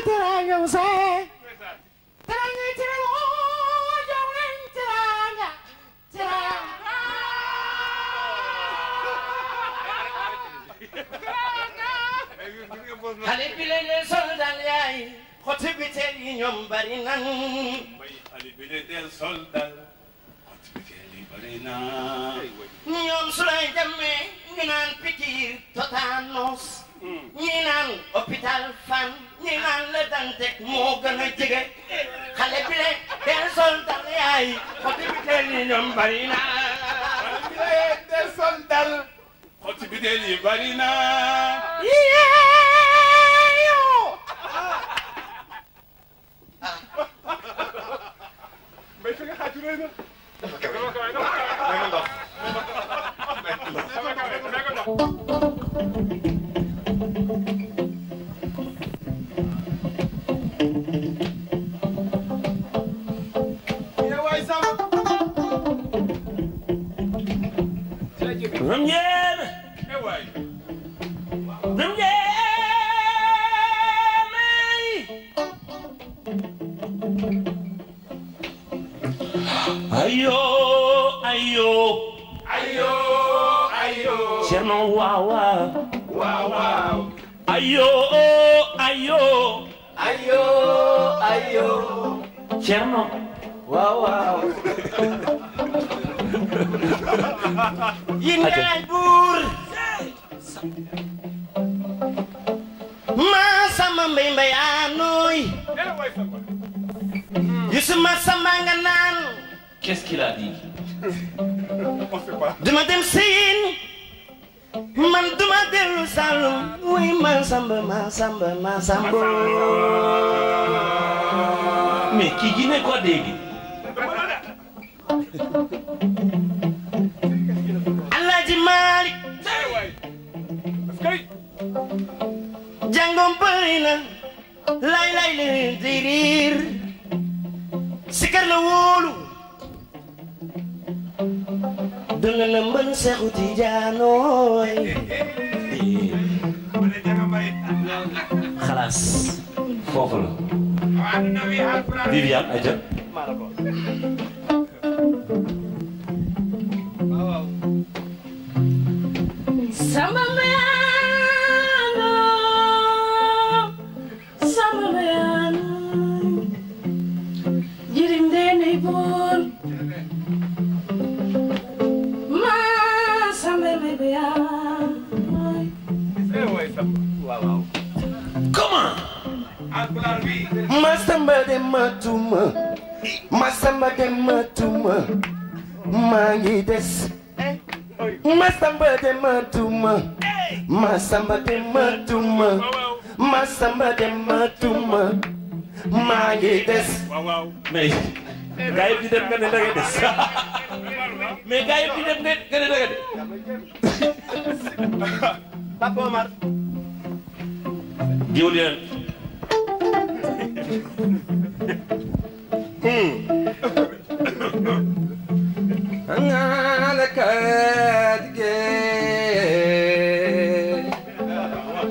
teranga Ouzin teranga jox leen teranga xale bi leen del sol dal yaay xoti biteel yi ñoom bari nan xale bi leen del sol dal xoti biteel yi bari nan ñoom su lay demee ñu naan pikiir totanos ñi naan hôpital Fann ñi naan Le Dantec moo gën a jege xale bi leen del sol dal yaay xoti biteel yi ñoom bari nan xale bi leen del sol dal xoti biteel yi bari nan mbay fi nga xaaju rëy na ayo Cerno waaw waaw ayo Cerno waaw yin yaay buur ma sama mbay anooy Youssou ma sama nga naan Qu'est-ce qu'il a dit? duma dem siin man duma dellu Saloum wuy ma samba mais kii gi ne ko dégg Alaaji Maalik jàngoom bëri na lay leen di riir sikar la wóolu danga na mbën Seexu Tijaanooy xalaas foofu la Viviane aja Samba Mayano jirim dene bon ma Samba Mayano comment Masamba dem matuma Masamba dem matuma maa ngi des Masamba dem matuma Masamba dem matuma Masamba dem matuma maa ngi des mais gaa yëpp di dem nga ne da ngay des mais gaa yëpp di dem nga ne da ngay des Papa Omar jiwul yéen ngala kadige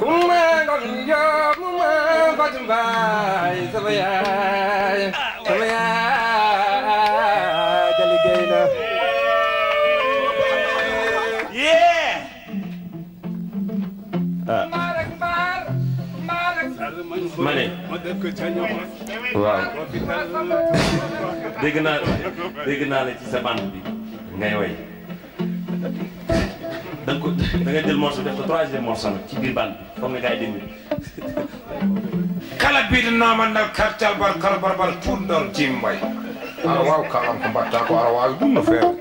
kuma gonjo kuma fatumbai sabaya daligena yeah ma ne waaw dégg naa la ci sa bande bi ngay way da nga jël morceau def ko troisième morceau nag ci biir bande bi foog nga gars yi dégg kala biɗo namanda kartal bar kala barbar puɗɗol timbay aɗa wawi kalam ko mbatta ko aɗa wawi ɗum no feewa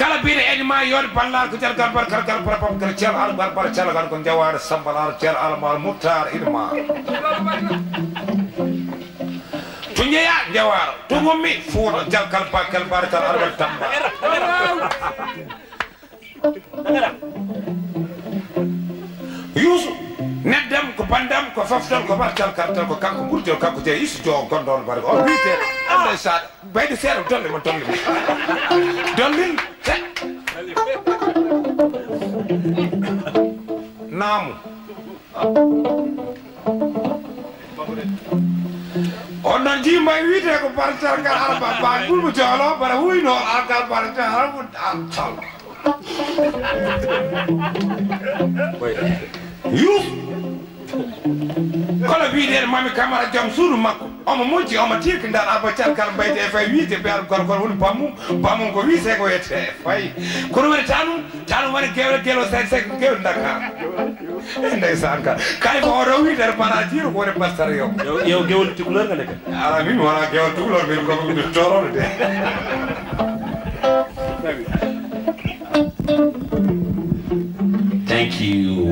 kala biɗo edima yode ballal ko jar garbar kala gal barabam kala ceer al barbar calagal ko jawade sambal ar ceer almar muttar idma to jeeya jawaro to gommi fuuɗo jalkal bakkel baratal arwal tamba Youssou neddam ko bandam ko faftal ko bartal kartal ko kanko ɓurtel kanko je isu jo gonɗon bare o wiite ande saɗa bayde seeɗa dolle mo dollimi dollin naamu on non ji may wiite ko partal kal arba ba bulbu jolo bara huyno alkal partal harbu tal yus kala wiide mami camara jam suuru makko omo moƴƴi omo tirki ndar arba calkal mbayde e fay wiite ɓe ar gorgol woni bamum ko wiite ko yette fayi kono woni tanum woni gewlo 5 gewlo Dakar ndeysan ka kay ko oɗo wiidere bana jiru ko woni bastar yow gewol tukulor nga nekk ala min wona gewol tukulor min ko torono de thank you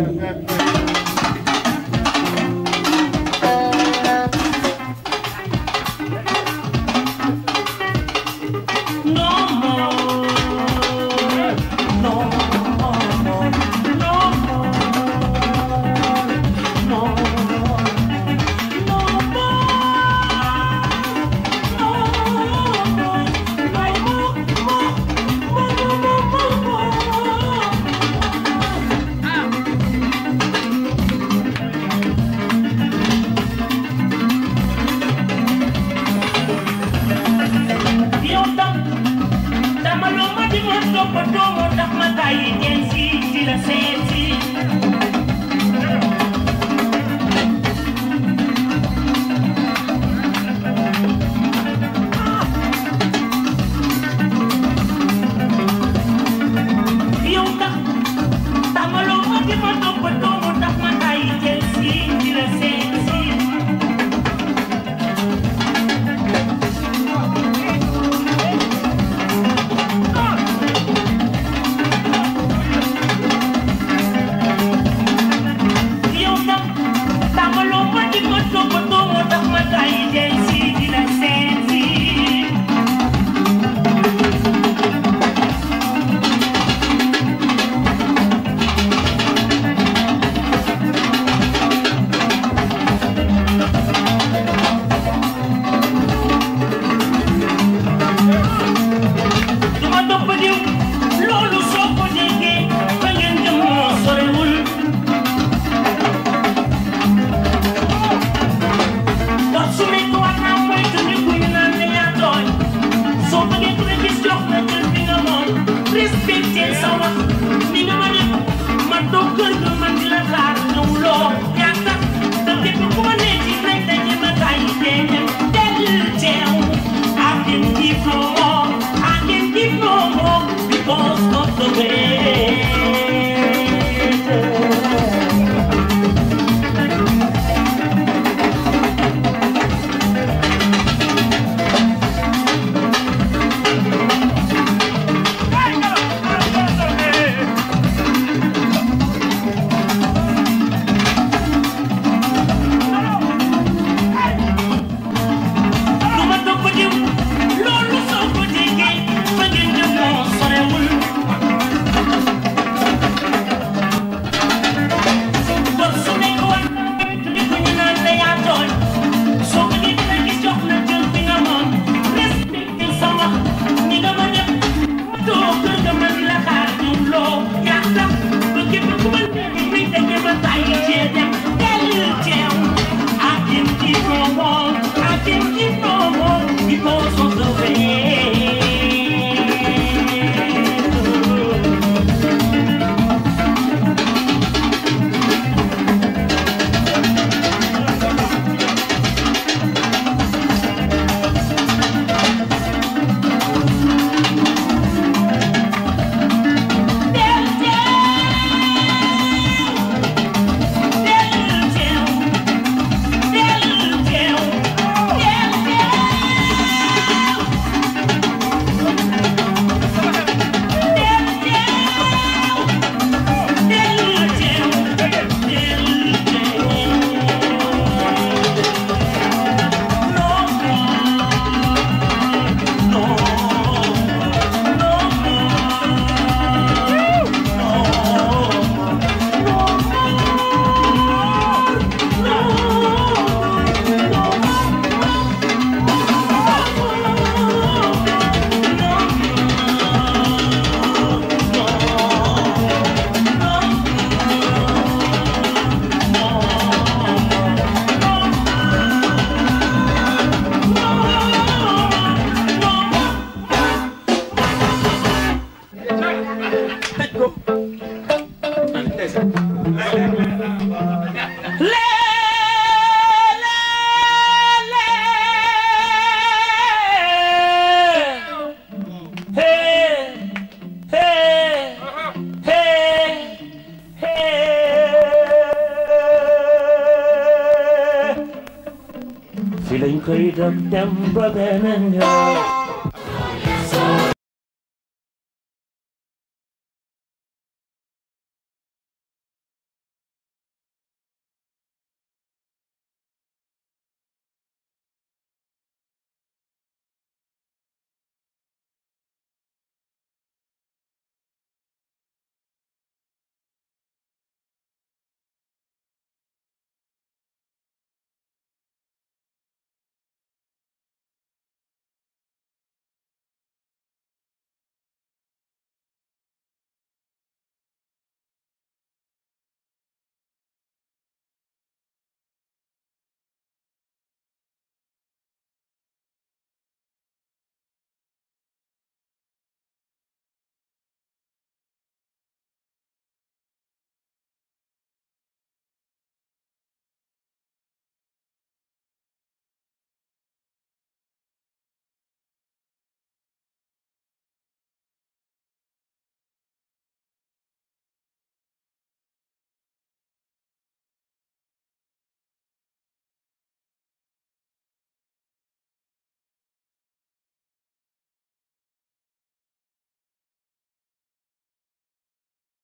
koy dog dem ba beneen yoon